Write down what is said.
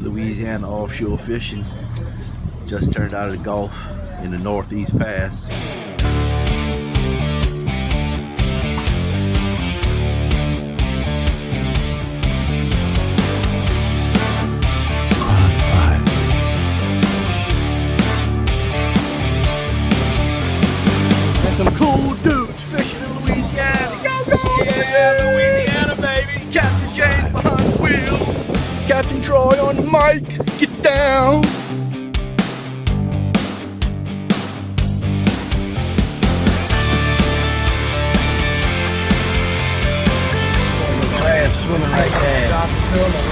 Louisiana offshore fishing. Just turned out of the Gulf in the Northeast Pass. There's some cool dudes fishing in Louisiana. Go, go! Yeah, Louisiana, baby. Captain James behind the wheel. Captain Troy on the mic. Get down. Crabs swimming like that.